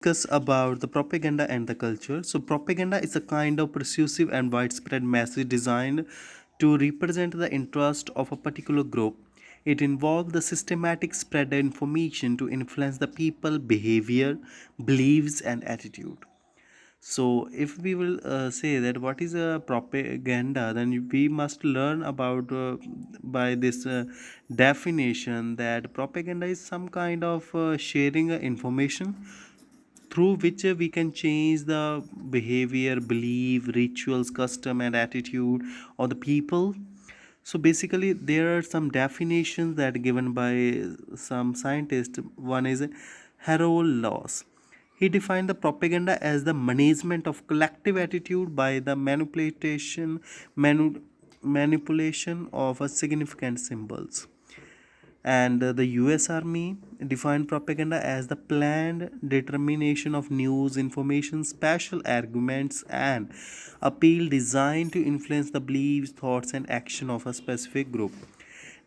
Discuss about the propaganda and the culture. So, propaganda is a kind of persuasive and widespread message designed to represent the interest of a particular group. It involves the systematic spread of information to influence the people, behavior, beliefs, and attitude. So, if we will say that what is a propaganda, then we must learn about by this definition that propaganda is some kind of sharing information through which we can change the behavior, belief, rituals, custom, and attitude of the people. So basically, there are some definitions that are given by some scientists. One is Harold Laws. He defined the propaganda as the management of collective attitude by the manipulation of a significant symbols. And the US Army defined propaganda as the planned determination of news, information, special arguments, and appeal designed to influence the beliefs, thoughts, and action of a specific group.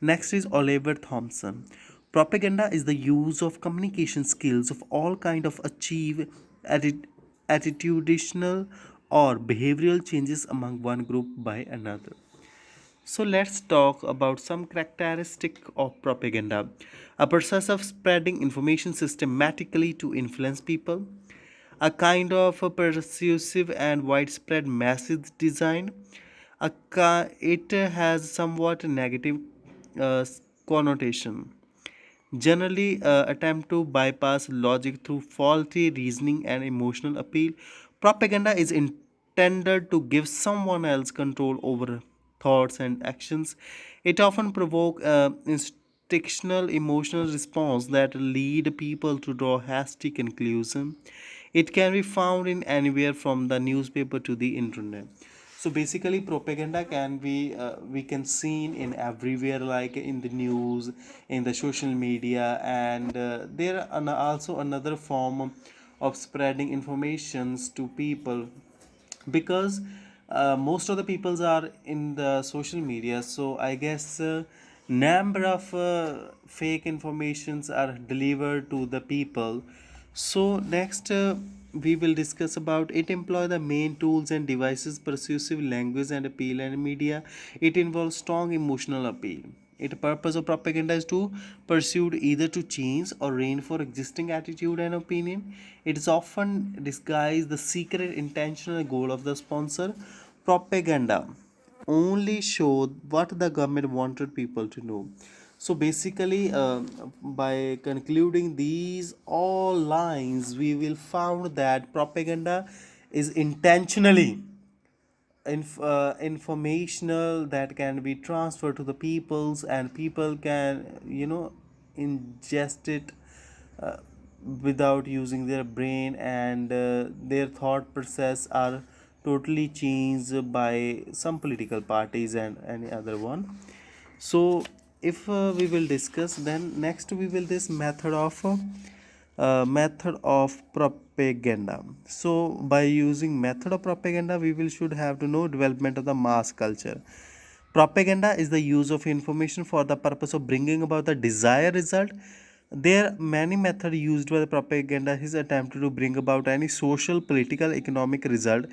Next is Oliver Thompson. Propaganda is the use of communication skills of all kind of achieve attitudinal or behavioral changes among one group by another. So let's talk about some characteristic of propaganda. A process of spreading information systematically to influence people, a kind of a persuasive and widespread message design. It has somewhat negative uh, connotation. Generally, attempt to bypass logic through faulty reasoning and emotional appeal. Propaganda is intended to give someone else control over thoughts and actions. It often provokes instinctual emotional response that lead people to draw hasty conclusions. It can be found in anywhere from the newspaper to the internet. So basically, propaganda can be we can seen in everywhere, like in the news, in the social media, and there are also another form of spreading informations to people, because most of the peoples are in the social media. So I guess number of fake informations are delivered to the people. So next we will discuss about it employ the main tools and devices persuasive language and appeal and media. It involves strong emotional appeal. Its purpose of propaganda is to pursue either to change or reinforce existing attitude and opinion. It is often disguised the secret intentional goal of the sponsor. Propaganda only showed what the government wanted people to know. So basically, by concluding these all lines, we will found that propaganda is intentionally informational that can be transferred to the peoples, and people can ingest it uh, without using their brain, and their thought process are totally changed by some political parties and any other one. So if we will discuss, then next we will this method of propaganda. So by using method of propaganda, we will should have to know development of the mass culture. Propaganda is the use of information for the purpose of bringing about the desired result. There are many methods used by the propaganda is attempted to bring about any social, political, economic result.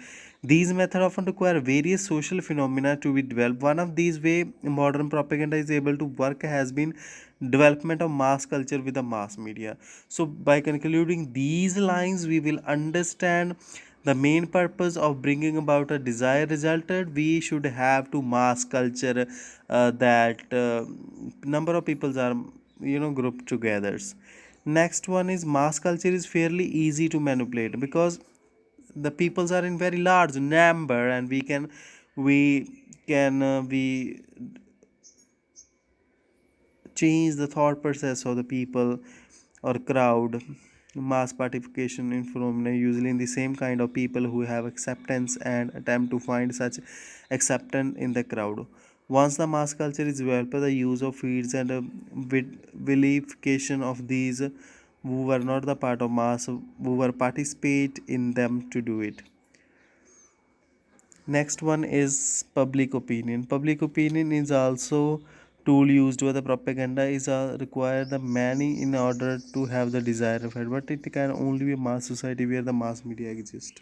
These methods often require various social phenomena to be developed. One of these way modern propaganda is able to work has been development of mass culture with the mass media. So by concluding these lines, we will understand the main purpose of bringing about a desired result. We should have to mass culture, that number of people are grouped together. Next one is mass culture is fairly easy to manipulate because the peoples are in very large number, and we change the thought process of the people or crowd. Mass participation in phenomena usually in the same kind of people who have acceptance and attempt to find such acceptance in the crowd. Once the mass culture is developed, the use of feeds and vilification of these who were not the part of mass, who were participate in them to do it. Next one is public opinion. Public opinion is also tool used by the propaganda is require the many in order to have the desired effect, but it can only be a mass society where the mass media exist.